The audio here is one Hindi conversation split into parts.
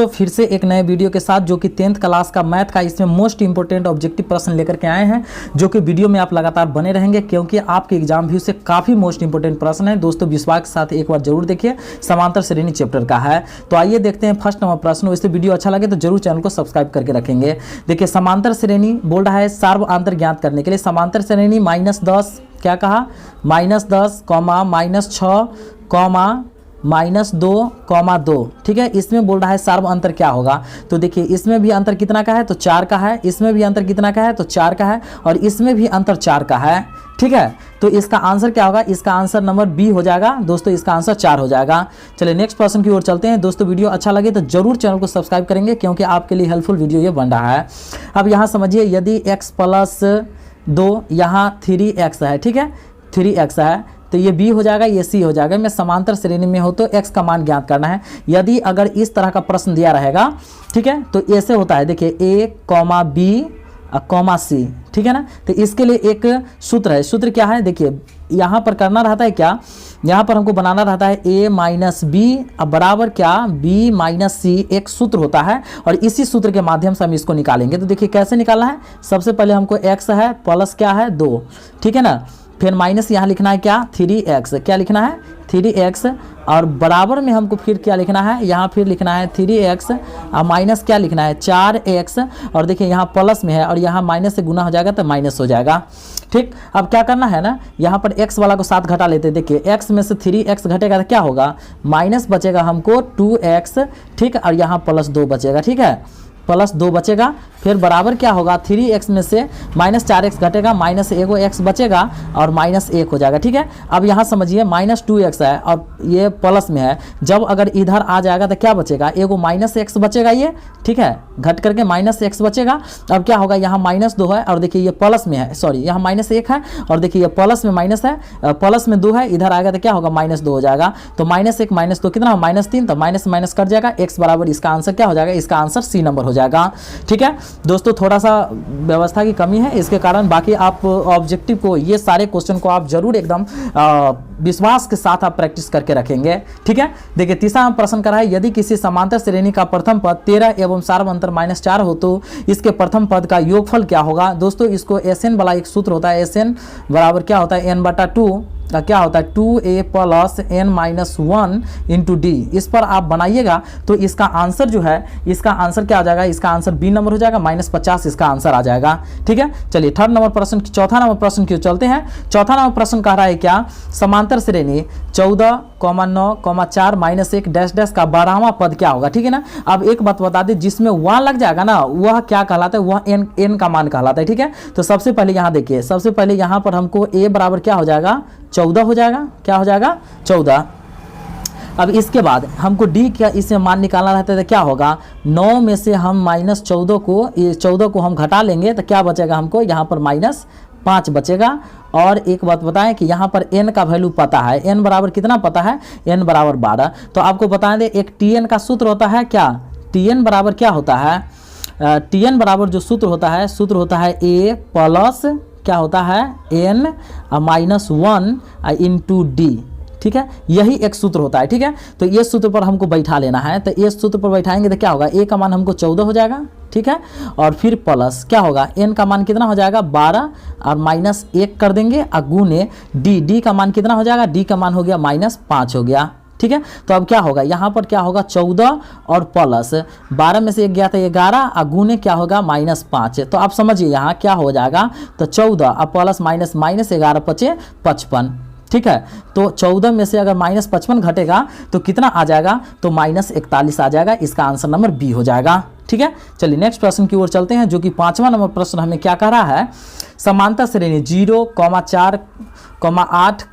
दोस्तों फिर से एक नए वीडियो के साथ जो कि 10th क्लास का मैथ का इसमें मोस्ट इंपोर्टेंट ऑब्जेक्टिव प्रश्न लेकर के आए हैं, जो कि वीडियो में आप लगातार बने रहेंगे क्योंकि आपके एग्जाम व्यू से काफ़ी मोस्ट इंपोर्टेंट प्रश्न है। दोस्तों विश्वास के साथ एक बार जरूर देखिए, समांतर श्रेणी चैप्टर का है। तो आइए देखते हैं फर्स्ट नंबर प्रश्न। वैसे वीडियो अच्छा लगे तो जरूर चैनल को सब्सक्राइब करके रखेंगे। देखिए समांतर श्रेणी बोल रहा है सार्व अंतर ज्ञात करने के लिए। समांतर श्रेणी -10 क्या कहा, -10, -6, -2, ठीक है। इसमें बोल रहा है सार्व अंतर क्या होगा। तो देखिए इसमें भी अंतर कितना का है, तो 4 का है। इसमें भी अंतर कितना का है, तो 4 का है। और इसमें भी अंतर 4 का है, ठीक है। तो इसका आंसर क्या होगा, इसका आंसर नंबर बी हो जाएगा दोस्तों, इसका आंसर 4 हो जाएगा। चलिए नेक्स्ट प्रश्न की ओर चलते हैं। दोस्तों वीडियो अच्छा लगे तो जरूर चैनल को सब्सक्राइब करेंगे क्योंकि आपके लिए हेल्पफुल वीडियो ये बन रहा है। अब यहाँ समझिए, यदि x + 2 यहाँ 3x है, ठीक है, 3x है, तो ये b हो जाएगा, ये c हो जाएगा। मैं समांतर श्रेणी में हो तो x का मान ज्ञात करना है। यदि अगर इस तरह का प्रश्न दिया रहेगा, ठीक है, तो ऐसे होता है। देखिए a, b, c, ठीक है ना। तो इसके लिए एक सूत्र है। सूत्र क्या है, देखिए यहाँ पर करना रहता है क्या, यहाँ पर हमको बनाना रहता है a - b बराबर क्या, b - c, एक सूत्र होता है और इसी सूत्र के माध्यम से हम इसको निकालेंगे। तो देखिए कैसे निकालना है। सबसे पहले हमको x है प्लस क्या है 2, ठीक है ना। फिर माइनस यहाँ लिखना है क्या, 3x, क्या लिखना है 3x, और बराबर में हमको फिर क्या लिखना है, यहाँ फिर लिखना है 3x और माइनस क्या लिखना है 4x। और देखिए यहाँ प्लस में है और यहाँ माइनस से गुना हो जाएगा तो माइनस हो जाएगा, ठीक। अब क्या करना है ना, यहाँ पर x वाला को साथ घटा लेते हैं। देखिए x में से 3x घटेगा तो क्या होगा, माइनस बचेगा हमको 2x, ठीक, और यहाँ +2 बचेगा, ठीक है, +2 बचेगा। फिर बराबर क्या होगा, 3x में से -4x घटेगा, -1x बचेगा और -1 हो जाएगा, ठीक है। अब यहाँ समझिए -2x है और ये प्लस में है। जब अगर इधर आ जाएगा तो क्या बचेगा, एगो -x बचेगा ये, ठीक है, घट करके -x बचेगा। अब क्या होगा, यहाँ -2 है और देखिए ये प्लस में है, सॉरी यहाँ -1 है और देखिए ये प्लस में माइनस है, प्लस में 2 है, इधर आएगा तो क्या होगा -2 हो जाएगा। तो -1 -2 कितना, -3, तो माइनस कट जाएगा। x बराबर इसका आंसर क्या हो जाएगा, इसका आंसर सी नंबर हो जाएगा, ठीक है। दोस्तों थोड़ा सा व्यवस्था की कमी है, इसके कारण बाकी आप ऑब्जेक्टिव को, ये सारे क्वेश्चन को आप जरूर एकदम विश्वास के साथ आप प्रैक्टिस करके रखेंगे, ठीक है। देखिए तीसरा प्रश्न करा है, यदि किसी समांतर श्रेणी का प्रथम पद 13 एवं सार्व अंतर -4 हो तो इसके प्रथम पद का योगफल क्या होगा। दोस्तों इसको SN वाला एक सूत्र होता है, SN बराबर क्या होता है, n/2 क्या होता है 2a + n-1 × d। इस पर आप बनाइएगा तो इसका आंसर जो है, इसका आंसर क्या आ जाएगा, इसका आंसर बी नंबर हो जाएगा, -50 इसका आंसर आ जाएगा, ठीक है। चलिए थर्ड नंबर प्रश्न, चौथा नंबर प्रश्न क्यों चलते हैं। चौथा नंबर प्रश्न कह रहा है क्या, समांतर श्रेणी 14, 9, 4 -1 डैश का 12वां पद क्या होगा, ठीक है ना। अब एक बात बता दें, जिसमें 1 लग जाएगा ना वह क्या कहलाता है, वह n का मान कहलाता है, ठीक है। तो सबसे पहले यहाँ देखिए, सबसे पहले यहाँ पर हमको a बराबर क्या हो जाएगा, 14 हो जाएगा, क्या हो जाएगा 14। अब इसके बाद हमको d क्या इसमें मान निकालना रहता है तो क्या होगा, 9 में से हम -14 को, ये 14 को हम घटा लेंगे तो क्या बचेगा हमको, यहाँ पर -5 बचेगा। और एक बात बताएं कि यहाँ पर n का वैल्यू पता है, n बराबर कितना पता है, n बराबर 12। तो आपको बता दें एक tn का सूत्र होता है क्या, tn बराबर क्या होता है, tn बराबर जो सूत्र होता है a प्लस क्या होता है n -1 × d, ठीक है। यही एक सूत्र होता है, ठीक है। तो ये सूत्र पर हमको बैठा लेना है। तो ये सूत्र पर बैठाएंगे तो क्या होगा, a का मान हमको 14 हो जाएगा, ठीक है। और फिर प्लस क्या होगा, n का मान कितना हो जाएगा 12 और -1 कर देंगे और गुने d का मान कितना हो जाएगा, d का मान हो गया -5 हो गया, ठीक है। तो अब क्या होगा, यहाँ पर क्या होगा 14 और प्लस 12 में से 1 गया था 11 और गुने क्या होगा -5। तो आप समझिए यहाँ क्या हो जाएगा, तो 14 और प्लस -11 पचे 55, ठीक है। तो 14 में से अगर -55 घटेगा तो कितना आ जाएगा, तो -41 आ जाएगा। इसका आंसर नंबर बी हो जाएगा, ठीक है। चलिए नेक्स्ट प्रश्न की ओर चलते हैं, जो कि 5वां नंबर प्रश्न हमें क्या कह रहा है, समांतर श्रेणी 0, 4, 8,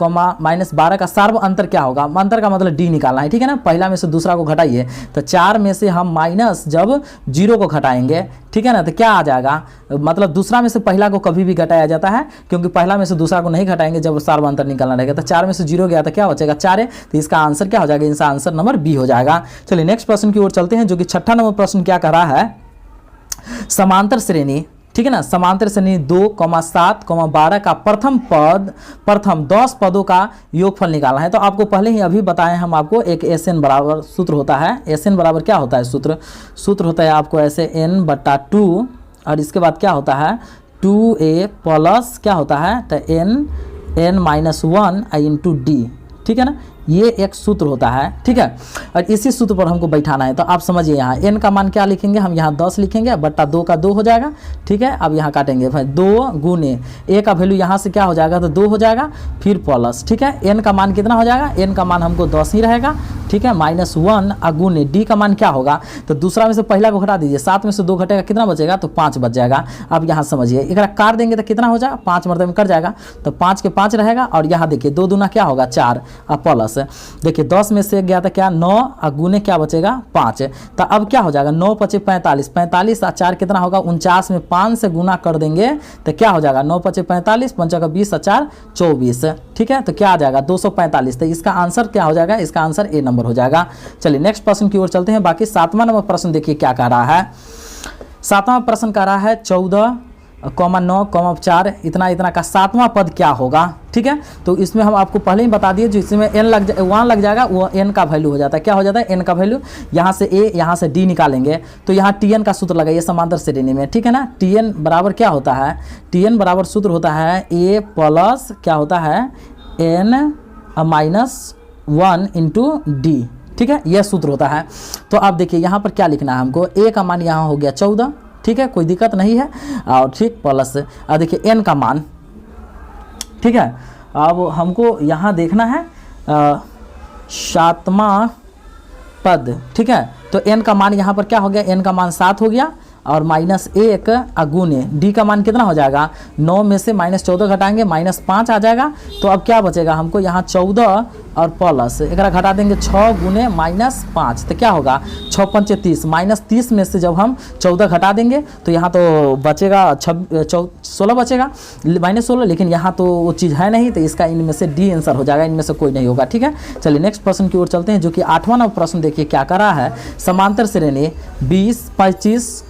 -12 का सार्व अंतर क्या होगा। अंतर का मतलब d निकालना है, ठीक है ना। पहला में से दूसरा को घटाइए तो 4 में से हम माइनस जब 0 को घटाएंगे, ठीक है ना, तो क्या आ जाएगा, मतलब दूसरा में से पहला को कभी भी घटाया जाता है क्योंकि पहला में से दूसरा को नहीं घटाएंगे जब सार्व अंतर निकालना रहेगा। तो 4 में से 0 गया तो क्या बचेगा 4 है, तो इसका आंसर क्या हो जाएगा, इसका आंसर नंबर बी हो जाएगा। चलिए नेक्स्ट प्रश्न की ओर चलते हैं, जो कि 6ठा नंबर प्रश्न क्या कह रहा है, समांतर श्रेणी ठीक है ना। समांतर श्रेणी 2, 7, 12 का प्रथम 10 पदों का योगफल निकालना है। तो आपको पहले ही अभी बताए हम आपको एक SN बराबर सूत्र होता है। SN बराबर क्या होता है सूत्र होता है आपको ऐसे n/2 और इसके बाद क्या होता है 2a प्लस क्या होता है तो n-1 इंटू डी, ठीक है ना। ये एक सूत्र होता है, ठीक है। और इसी सूत्र पर हमको बैठाना है। तो आप समझिए यहाँ n का मान क्या लिखेंगे, हम यहाँ 10 लिखेंगे बट्टा 2 का 2 हो जाएगा, ठीक है। अब यहाँ काटेंगे भाई 2 गुने a का वैल्यू यहाँ से क्या हो जाएगा तो 2 हो जाएगा, फिर प्लस, ठीक है। n का मान कितना हो जाएगा, n का मान हमको 10 ही रहेगा, ठीक है। -1 गुने d का मान क्या होगा तो दूसरा में से पहला को घटा दीजिए, 7 में से 2 घटेगा कितना बचेगा तो 5 बच जाएगा। अब यहाँ समझिए एक काट देंगे तो कितना हो जाएगा 5 मरतबे में कट जाएगा, तो 5 के 5 रहेगा और यहाँ देखिए 2 दूना क्या होगा 4 और प्लस देखिए 10 में से गया था क्या 9 और गुने क्या बचेगा 5। तो अब क्या हो जाएगा 9 × 5 = 45, 45 और 4 कितना होगा 49 में 5 से गुना कर देंगे तो क्या हो जाएगा 9 × 5 = 45, 5 × 20 और 4 = 24, ठीक है। तो क्या आ जाएगा 245। तो इसका आंसर क्या हो जाएगा, इसका आंसर ए नंबर हो जाएगा। चलिए नेक्स्ट प्रश्न की ओर चलते हैं। बाकी 7वां नंबर प्रश्न देखिए क्या कह रहा है। 7वां प्रश्न कह रहा है 14, 9, 4 इतना का 7वां पद क्या होगा, ठीक है। तो इसमें हम आपको पहले ही बता दिए जो इसमें n 1 लग जाएगा वो n का वैल्यू हो जाता है, क्या हो जाता है n का वैल्यू। यहाँ से a यहाँ से d निकालेंगे तो यहाँ tn का सूत्र लगाइए समांतर श्रेणी में, ठीक है ना। tn बराबर क्या होता है, tn बराबर सूत्र होता है a प्लस क्या होता है n-1 इंटू डी, ठीक है। यह सूत्र होता है। तो अब देखिए यहाँ पर क्या लिखना है हमको, a का मान यहाँ हो गया 14, ठीक है, कोई दिक्कत नहीं है, और ठीक प्लस अब देखिए n का मान, ठीक है। अब हमको यहाँ देखना है 7वां पद, ठीक है। तो n का मान यहाँ पर क्या हो गया, n का मान 7 हो गया और -1 गुने d का मान कितना हो जाएगा 9 में से -14 घटाएंगे -5 आ जाएगा। तो अब क्या बचेगा हमको यहाँ 14 और प्लस एक घटा देंगे 6 गुने -5 तो क्या होगा 6 × 5 = 30, -30 में से जब हम 14 घटा देंगे तो यहाँ तो बचेगा 16 बचेगा -16, लेकिन यहाँ तो वो चीज़ है नहीं तो इसका इनमें से डी आंसर हो जाएगा, इनमें से कोई नहीं होगा, ठीक है। चलिए नेक्स्ट प्रश्न की ओर चलते हैं जो कि 8वां नंबर प्रश्न देखिए क्या कर रहा है। समांतर श्रेणी 20, 25,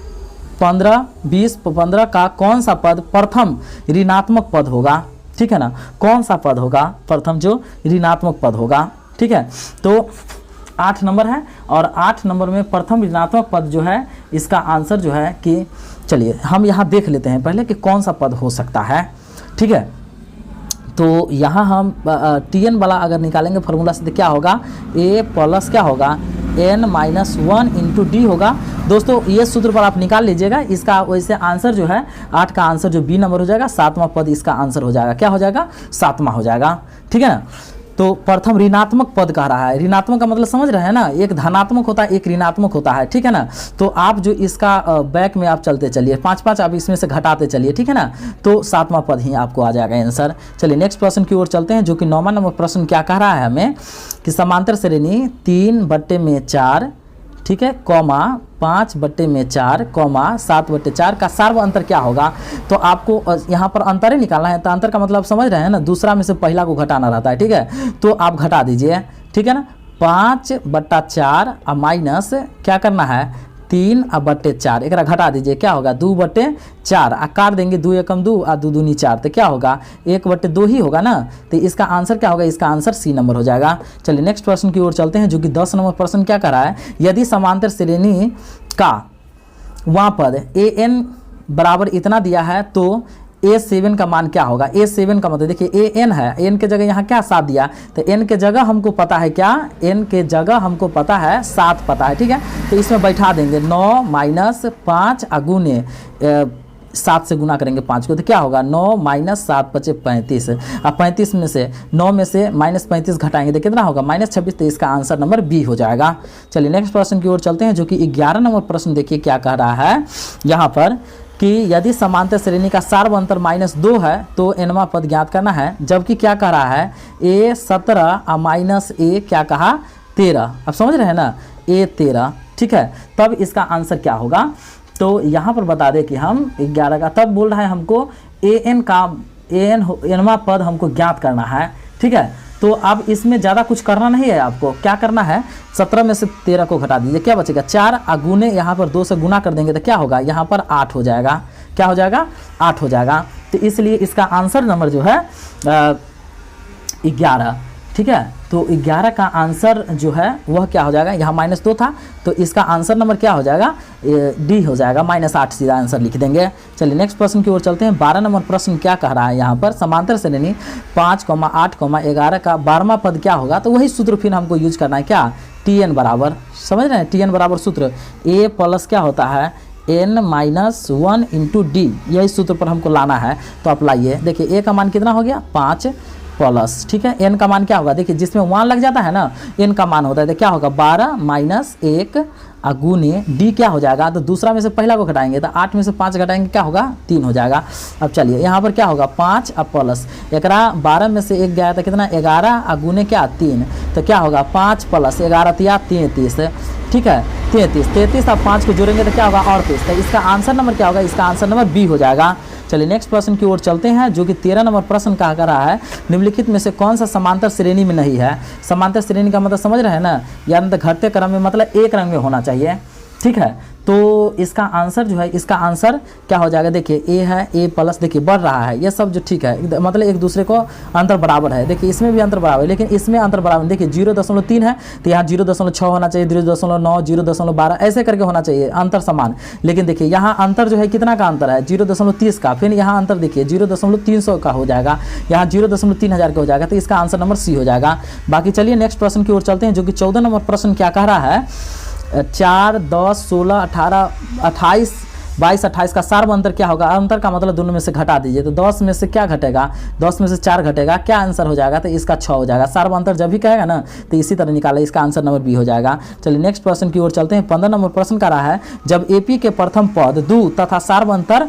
15, 20, 15 का कौन सा पद प्रथम ऋणात्मक पद होगा, ठीक है ना। कौन सा पद होगा प्रथम जो ऋणात्मक पद होगा, ठीक है। तो 8 नंबर है और 8 नंबर में प्रथम ऋणात्मक पद जो है इसका आंसर जो है कि चलिए हम यहाँ देख लेते हैं पहले कि कौन सा पद हो सकता है, ठीक है। तो यहाँ हम tn वाला अगर निकालेंगे फार्मूला से तो क्या होगा a प्लस क्या होगा n-1 इंटू डी होगा। दोस्तों ये सूत्र पर आप निकाल लीजिएगा, इसका वैसे आंसर जो है 8 का आंसर जो बी नंबर हो जाएगा, 7वां पद इसका आंसर हो जाएगा, क्या हो जाएगा 7वां हो जाएगा, ठीक है ना। तो प्रथम ऋणात्मक पद कह रहा है, ऋणात्मक का मतलब समझ रहे हैं ना, एक धनात्मक होता है एक ऋणात्मक होता है, ठीक है ना। तो आप जो इसका बैक में आप चलते चलिए 5-5 आप इसमें से घटाते चलिए, ठीक है ना। तो 7वां पद ही आपको आ जाएगा आंसर। चलिए नेक्स्ट प्रश्न की ओर चलते हैं जो कि 9वां नंबर प्रश्न क्या कह रहा है हमें कि समांतर श्रेणी 3/4, ठीक है, कॉमा 5/4, कॉमा 7/4 का सार्व अंतर क्या होगा। तो आपको यहाँ पर अंतर ही निकालना है। तो अंतर का मतलब समझ रहे हैं ना, दूसरा में से पहला को घटाना रहता है, ठीक है। तो आप घटा दीजिए, ठीक है ना। 5/4 और माइनस क्या करना है 3/4 एक घटा दीजिए, क्या होगा 2/4 काट देंगे 2 एकम 2 और 2 दूनी 4 तो क्या होगा 1/2 ही होगा ना। तो इसका आंसर क्या होगा, इसका आंसर सी नंबर हो जाएगा। चलिए नेक्स्ट प्रश्न की ओर चलते हैं जो कि 10 नंबर प्रश्न क्या कर रहा है। यदि समांतर श्रेणी का वहाँ पद an बराबर इतना दिया है तो A7 का मान क्या होगा। A7 का मतलब देखिए an है, n के जगह यहाँ क्या 7 दिया, तो n के जगह हमको पता है क्या, n के जगह हमको पता है 7 पता है, ठीक है। तो इसमें बैठा देंगे 9 - 5 गुने 7 से गुना करेंगे 5 को तो क्या होगा 9 - 7 × 5 = 35। अब 35 में से 9 में से -35 घटाएंगे तो कितना होगा -26। तो इसका आंसर नंबर बी हो जाएगा। चलिए नेक्स्ट प्रश्न की ओर चलते हैं जो कि 11 नंबर प्रश्न देखिए क्या कह रहा है यहाँ पर कि यदि समांतर श्रेणी का सार्व अंतर -2 है तो nवां पद ज्ञात करना है। जबकि क्या कह रहा है a17 और -a क्या कहा 13। अब समझ रहे हैं ना a13, ठीक है। तब इसका आंसर क्या होगा, तो यहाँ पर बता दें कि हम 11 का तब बोल रहा है हमको an का nवां पद हमको ज्ञात करना है, ठीक है। तो अब इसमें ज़्यादा कुछ करना नहीं है, आपको क्या करना है 17 में से 13 को घटा दीजिए, क्या बचेगा 4 गुने यहाँ पर 2 से गुना कर देंगे तो क्या होगा यहाँ पर 8 हो जाएगा, क्या हो जाएगा 8 हो जाएगा। तो इसलिए इसका आंसर नंबर जो है 11, ठीक है। तो 11 का आंसर जो है वह क्या हो जाएगा, यहाँ -2 था तो इसका आंसर नंबर क्या हो जाएगा, डी हो जाएगा, -8 सीधा आंसर लिख देंगे। चलिए नेक्स्ट प्रश्न की ओर चलते हैं। 12 नंबर प्रश्न क्या कह रहा है यहाँ पर, समांतर श्रेणी 5, 8, 11 का 12वां पद क्या होगा। तो वही सूत्र फिर हमको यूज करना है, क्या, TN बराबर, समझ रहे हैं, TN बराबर सूत्र A प्लस क्या होता है N-1 इंटू डी, यही सूत्र पर हमको लाना है। तो आप लाइए, देखिए A का मान कितना हो गया 5 प्लस, ठीक है, N का मान क्या होगा, देखिए जिसमें 1 लग जाता है ना N का मान होता है तो क्या होगा 12 माइनस 1 गुने डी क्या हो जाएगा, तो दूसरा में से पहला को घटाएंगे तो 8 में से 5 घटाएंगे क्या होगा 3 हो जाएगा। अब चलिए यहाँ पर क्या होगा 5 अब प्लस 12 में से 1 गया था कितना 11 गुने क्या 3, तो क्या होगा 5 प्लस 11 33, ठीक है 33 अब 5 को जोड़ेंगे तो क्या होगा 38। तो इसका आंसर नंबर क्या होगा, इसका आंसर नंबर बी हो जाएगा। चलिए नेक्स्ट प्रश्न की ओर चलते हैं, जो कि 13 नंबर प्रश्न कहा कर रहा है, निम्नलिखित में से कौन सा समांतर श्रेणी में नहीं है। समांतर श्रेणी का मतलब समझ रहे हैं ना, यानी तो घटते क्रम में मतलब एक रंग में होना चाहिए, ठीक है। तो इसका आंसर जो है, इसका आंसर क्या हो जाएगा, देखिए ए है, ए प्लस देखिए बढ़ रहा है, ये सब जो ठीक है मतलब एक दूसरे को अंतर बराबर है। देखिए इसमें भी अंतर बराबर है लेकिन इसमें अंतर बराबर, देखिए 0.3 है तो यहाँ 0.6 होना चाहिए, 0.9, 0.12 ऐसे करके होना चाहिए अंतर समान। लेकिन देखिए यहाँ अंतर जो है कितना का अंतर है 0.30 का, फिर यहाँ अंतर देखिए 0.300 का हो जाएगा, यहाँ 0.3000 का हो जाएगा। तो इसका आंसर नंबर सी हो जाएगा। बाकी चलिए नेक्स्ट प्रश्न की ओर चलते हैं, जो कि 14 नंबर प्रश्न क्या कह रहा है, 4, 10, 16, 18, 28, 22, 28 का सार्व अंतर क्या होगा। अंतर का मतलब दोनों में से घटा दीजिए, तो 10 में से क्या घटेगा, 10 में से 4 घटेगा, क्या आंसर हो जाएगा, तो इसका 6 हो जाएगा। सार्व अंतर जब भी कहेगा ना तो इसी तरह निकाला, इसका आंसर नंबर बी हो जाएगा। चलिए नेक्स्ट प्रश्न की ओर चलते हैं। 15 नंबर प्रश्न का रहा है, जब AP के प्रथम पद 2 तथा सार्व अंतर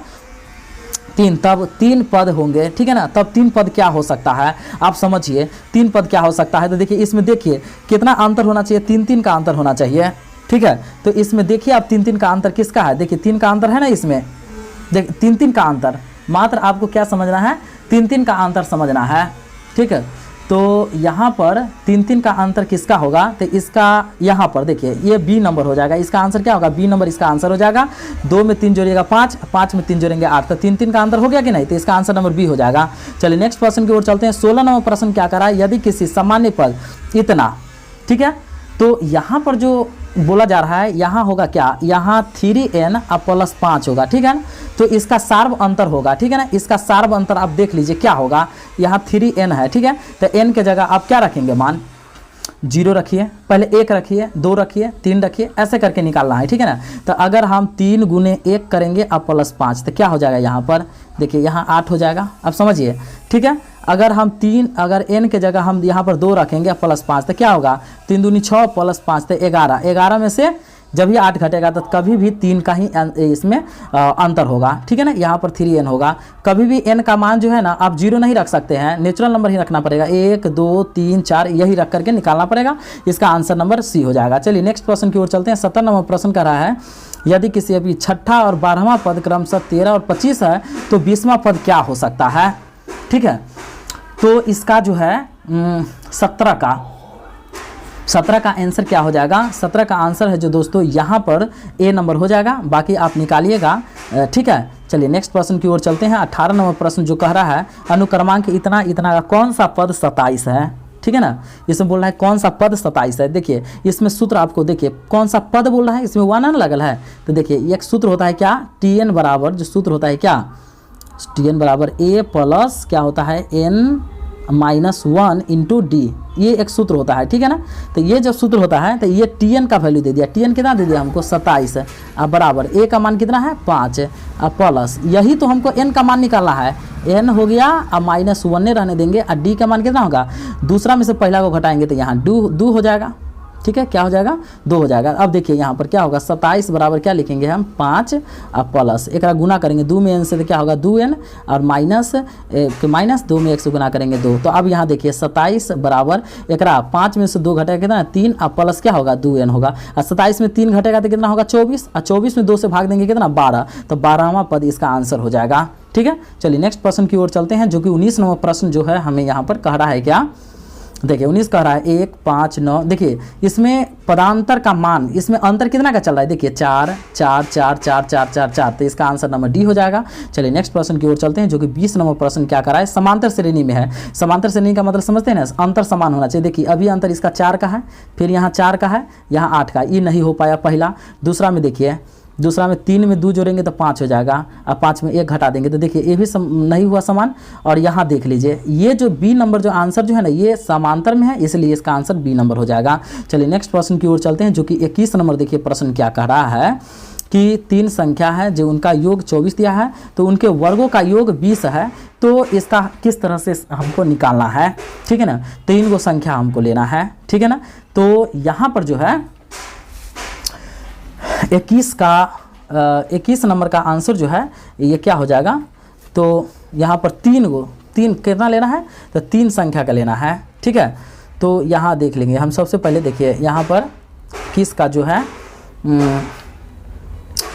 3 तब 3 पद होंगे, ठीक है ना। तब 3 पद क्या हो सकता है, आप समझिए 3 पद क्या हो सकता है। तो देखिए इसमें देखिए कितना अंतर होना चाहिए, 3 का अंतर होना चाहिए, ठीक है। तो इसमें देखिए आप 3 का अंतर किसका है, देखिए 3 का अंतर है ना इसमें, देखिए 3 का अंतर, मात्र आपको क्या समझना है 3 का अंतर समझना है, ठीक है। तो यहाँ पर 3 का अंतर किसका होगा, तो इसका यहाँ पर देखिए ये बी नंबर हो जाएगा, इसका आंसर क्या होगा बी नंबर, इसका आंसर हो जाएगा। 2 में 3 जोड़िएगा 5, 5 में 3 जोड़ेंगे 8, तो 3 का अंतर हो गया कि नहीं, तो इसका आंसर नंबर बी हो जाएगा। चलिए नेक्स्ट प्रश्न की ओर चलते हैं। 16 नंबर प्रश्न क्या कर रहा है, यदि किसी सामान्य पद इतना, ठीक है, तो यहाँ पर जो बोला जा रहा है यहाँ होगा क्या, यहाँ 3n अब प्लस 5 होगा, ठीक है ना। तो इसका सार्व अंतर होगा, ठीक है ना, इसका सार्व अंतर आप देख लीजिए क्या होगा, यहाँ 3n है, ठीक है। तो n के जगह आप क्या रखेंगे मान, 0 रखिए, पहले 1 रखिए, 2 रखिए, 3 रखिए, ऐसे करके निकालना है, ठीक है ना। तो अगर हम 3 गुने 1 करेंगे अब प्लस 5 तो क्या हो जाएगा, यहाँ पर देखिए यहाँ 8 हो जाएगा, अब समझिए, ठीक है। अगर हम 3, अगर n के जगह हम यहाँ पर 2 रखेंगे प्लस 5 तो क्या होगा, 3 दूनी 6 प्लस 5 तो 11, 11 में से जब ये 8 घटेगा तो कभी भी 3 का ही इसमें अंतर होगा, ठीक है ना। यहाँ पर 3n होगा, कभी भी n का मान जो है ना आप 0 नहीं रख सकते हैं, नेचुरल नंबर ही रखना पड़ेगा, 1, 2, 3, 4 यही रख करके निकालना पड़ेगा। इसका आंसर नंबर सी हो जाएगा। चलिए नेक्स्ट प्रश्न की ओर चलते हैं। 17 नंबर प्रश्न कर रहा है, यदि किसी अभी छठा और 12वां पद क्रमशः 13 और 25 है तो 20वां पद क्या हो सकता है, ठीक है। तो इसका जो है 17 का आंसर क्या हो जाएगा, 17 का आंसर है जो दोस्तों यहाँ पर ए नंबर हो जाएगा, बाकी आप निकालिएगा, ठीक है। चलिए नेक्स्ट प्रश्न की ओर चलते हैं। 18 नंबर प्रश्न जो कह रहा है, अनुक्रमांक इतना का कौन सा पद 27 है, ठीक है ना। इसमें बोल रहा है कौन सा पद 27 है। देखिए इसमें सूत्र आपको देखिए कौन सा पद बोल रहा है, इसमें 1 लगल है, तो देखिए एक सूत्र होता है क्या, TN बराबर, जो सूत्र होता है क्या, TN बराबर A प्लस क्या होता है N-1 इंटू डी, ये एक सूत्र होता है, ठीक है ना। तो ये जब सूत्र होता है तो ये TN का वैल्यू दे दिया, TN कितना दे दिया हमको 27, अब बराबर A का मान कितना है 5, अब प्लस यही तो हमको N का मान निकालना है, N हो गया, अब -1 रहने देंगे, और D का मान कितना होगा, दूसरा में से पहला को घटाएंगे तो यहाँ 2 हो जाएगा, ठीक है, क्या हो जाएगा 2 हो जाएगा। अब देखिए यहाँ पर क्या होगा, 27 बराबर क्या लिखेंगे हम 5 अब प्लस एक गुना करेंगे 2 में n से तो क्या होगा 2n, और माइनस 2 में 1 से गुना करेंगे 2। तो अब यहाँ देखिए 27 बराबर एक 5 में से 2 घटेगा कितना 3, अब प्लस क्या होगा 2n होगा, और 27 में 3 घटेगा तो कितना होगा 24, और 24 में 2 से भाग देंगे कितना 12, तो 12वां पद इसका आंसर हो जाएगा, ठीक है। चलिए नेक्स्ट प्रश्न की ओर चलते हैं, जो कि 19 नंबर प्रश्न जो है हमें यहाँ पर कह रहा है क्या, देखिए 19 कह रहा है 1 5 9। देखिए इसमें पदांतर का मान, इसमें अंतर कितना का चल रहा है, देखिए 4 4 4 4 4 4 4, तो इसका आंसर नंबर डी हो जाएगा। चलिए नेक्स्ट प्रश्न की ओर चलते हैं, जो कि 20 नंबर प्रश्न क्या कर रहा है, समांतर श्रेणी में है। समांतर श्रेणी का मतलब समझते हैं ना, अंतर समान होना चाहिए। देखिए अभी अंतर इसका 4 का है, फिर यहाँ 4 का है, यहाँ 8 का, ये नहीं हो पाया पहला। दूसरा में देखिए, दूसरा में 3 में 2 जोड़ेंगे तो 5 हो जाएगा, अब 5 में 1 घटा देंगे तो देखिए ये भी नहीं हुआ समान। और यहाँ देख लीजिए ये जो बी नंबर जो आंसर जो है ना, ये समांतर में है, इसलिए इसका आंसर बी नंबर हो जाएगा। चलिए नेक्स्ट प्रश्न की ओर चलते हैं, जो कि 21 नंबर। देखिए प्रश्न क्या कह रहा है कि 3 संख्या है जो उनका योग 24 दिया है, तो उनके वर्गों का योग 20 है, तो इसका किस तरह से हमको निकालना है, ठीक है ना। 3 संख्या हमको लेना है, ठीक है ना। तो यहाँ पर जो है 21 नंबर का आंसर जो है ये क्या हो जाएगा, तो यहाँ पर 3 कितना लेना है, तो 3 संख्या का लेना है, ठीक है। तो यहाँ देख लेंगे हम। सबसे पहले देखिए यहाँ पर 21 का जो है,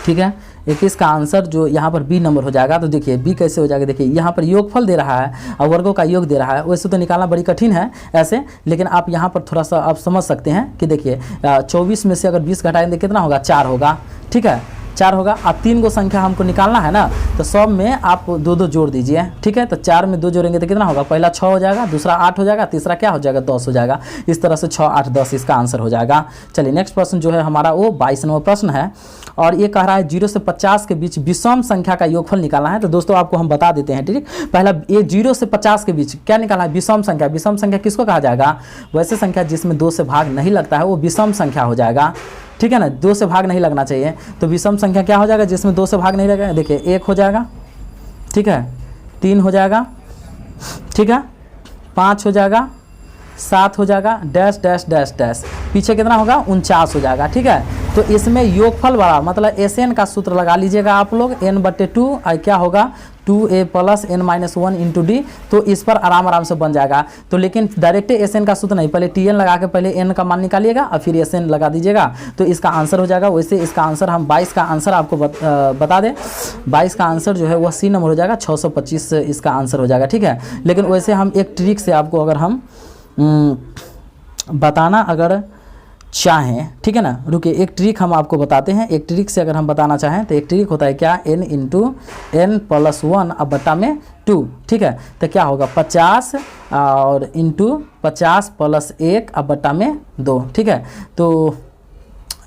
ठीक है, 21 का आंसर जो यहाँ पर बी नंबर हो जाएगा। तो देखिए बी कैसे हो जाएगा, देखिए यहाँ पर योगफल दे रहा है और वर्गों का योग दे रहा है, वैसे तो निकालना बड़ी कठिन है ऐसे, लेकिन आप यहाँ पर थोड़ा सा आप समझ सकते हैं कि देखिए 24 में से अगर 20 घटाएंगे कितना होगा, 4 होगा, ठीक है, 4 होगा। अब 3 संख्या हमको निकालना है ना, तो सब में आप 2 जोड़ दीजिए, ठीक है। तो 4 में 2 जोड़ेंगे तो कितना होगा, पहला 6 हो जाएगा, दूसरा 8 हो जाएगा, तीसरा क्या हो जाएगा, 10 हो जाएगा। इस तरह से 6 8 10 इसका आंसर हो जाएगा। चलिए नेक्स्ट प्रश्न जो है हमारा वो 22 नंबर प्रश्न है, और ये कह रहा है 0 से 50 के बीच विषम संख्या का योगफल निकालना है। तो दोस्तों आपको हम बता देते हैं, ठीक। पहला ये 0 से 50 के बीच क्या निकालना है, विषम संख्या। विषम संख्या किसको कहा जाएगा, वैसे संख्या जिसमें 2 से भाग नहीं लगता है वो विषम संख्या हो जाएगा, ठीक है ना। 2 से भाग नहीं लगना चाहिए, तो विषम संख्या क्या हो जाएगा, जिसमें 2 से भाग नहीं लगेगा। देखिए 1 हो जाएगा, ठीक है, 3 हो जाएगा, ठीक है, 5 हो जाएगा, 7 हो जाएगा, डैश डैश डैश डैश, पीछे कितना होगा, 49 हो जाएगा, ठीक है। तो इसमें योगफल वाला मतलब SN का सूत्र लगा लीजिएगा आप लोग, n/2 क्या होगा, 2a + n-1 × d। तो इस पर आराम से बन जाएगा। तो लेकिन डायरेक्ट SN का सूत्र नहीं, पहले TN लगा के पहले n का मान निकालिएगा और फिर SN लगा दीजिएगा, तो इसका आंसर हो जाएगा। वैसे इसका आंसर हम 22 का आंसर आपको बता दें, 22 का आंसर जो है वह C नंबर हो जाएगा, 625 इसका आंसर हो जाएगा, ठीक है। लेकिन वैसे हम एक ट्रिक से आपको अगर हम बताना अगर चाहें, ठीक है ना, रुकिए एक ट्रिक हम आपको बताते हैं। एक ट्रिक से अगर हम बताना चाहें तो एक ट्रिक होता है क्या, n × n+1 अब बटा में 2, ठीक है। तो क्या होगा 50 और × 50 + 1 अब बटा में 2, ठीक है। तो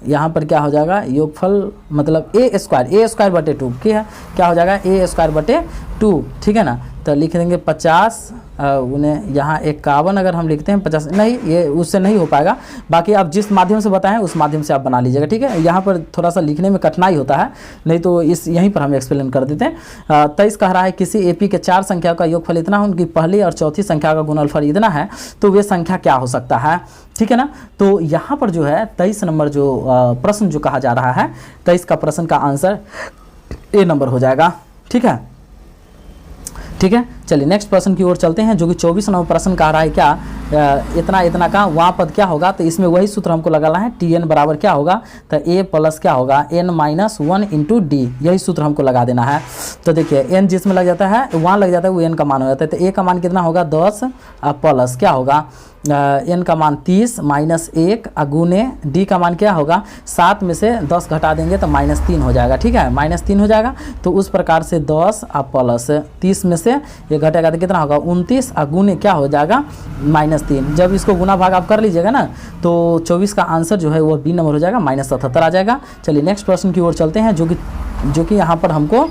यहाँ पर क्या हो जाएगा, योगफल मतलब a² 2 क्या हो जाएगा, a² 2, ठीक है ना। तो लिख देंगे 50 उन्हें यहाँ 51 अगर हम लिखते हैं 50 नहीं, ये उससे नहीं हो पाएगा। बाकी आप जिस माध्यम से बताएं उस माध्यम से आप बना लीजिएगा, ठीक है। यहाँ पर थोड़ा सा लिखने में कठिनाई होता है, नहीं तो यहीं पर हम एक्सप्लेन कर देते हैं। 23 कह रहा है किसी AP के 4 संख्याओं का योगफल इतना है, उनकी पहली और चौथी संख्या का गुणनफल इतना है, तो वे संख्या क्या हो सकता है, ठीक है ना। तो यहाँ पर जो है 23 नंबर जो प्रश्न जो कहा जा रहा है, 23 का प्रश्न का आंसर A नंबर हो जाएगा, ठीक है, ठीक है। चलिए नेक्स्ट प्रश्न की ओर चलते हैं, जो कि 24 नंबर प्रश्न कह रहा है क्या, इतना का वहाँ पद क्या होगा। तो इसमें वही सूत्र हमको लगाना है, TN बराबर क्या होगा, तो A + क्या होगा, n-1 × d, यही सूत्र हमको लगा देना है। तो देखिए n जिसमें लग जाता है वहाँ लग जाता है वो n का मान हो जाता है। तो A का मान कितना होगा 10 प्लस क्या होगा, n का मान 30 -1 गुने d का मान क्या होगा, 7 में से 10 घटा देंगे तो -3 हो जाएगा, ठीक है, -3 हो जाएगा। तो उस प्रकार से 10 प्लस 30 में से ये घटेगा तो कितना होगा 29 गुने क्या हो जाएगा -3। जब इसको गुना भाग आप कर लीजिएगा ना, तो 24 का आंसर जो है वो B नंबर हो जाएगा, -77 आ जाएगा। चलिए नेक्स्ट प्रश्न की ओर चलते हैं, जो कि यहाँ पर हमको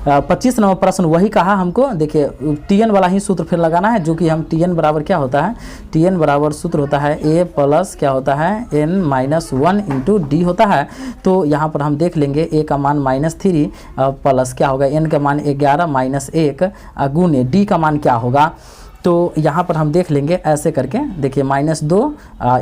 25 नंबर प्रश्न वही कहा हमको। देखिए TN वाला ही सूत्र फिर लगाना है, जो कि हम TN बराबर क्या होता है, TN बराबर सूत्र होता है A + क्या होता है n-1 × d होता है। तो यहाँ पर हम देख लेंगे A का मान -3 प्लस क्या होगा, n का मान 11 -1 गुने d का मान क्या होगा। तो यहाँ पर हम देख लेंगे ऐसे करके, देखिए -2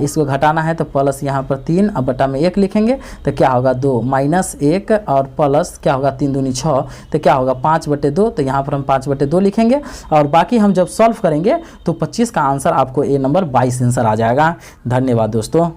इसको घटाना है तो प्लस यहाँ पर 3 अब बटा में 1 लिखेंगे तो क्या होगा 2 -1 और प्लस क्या होगा 3 दूनी 6, तो क्या होगा 5/2। तो यहाँ पर हम 5/2 लिखेंगे और बाकी हम जब सॉल्व करेंगे तो 25 का आंसर आपको A नंबर 22 आंसर आ जाएगा। धन्यवाद दोस्तों।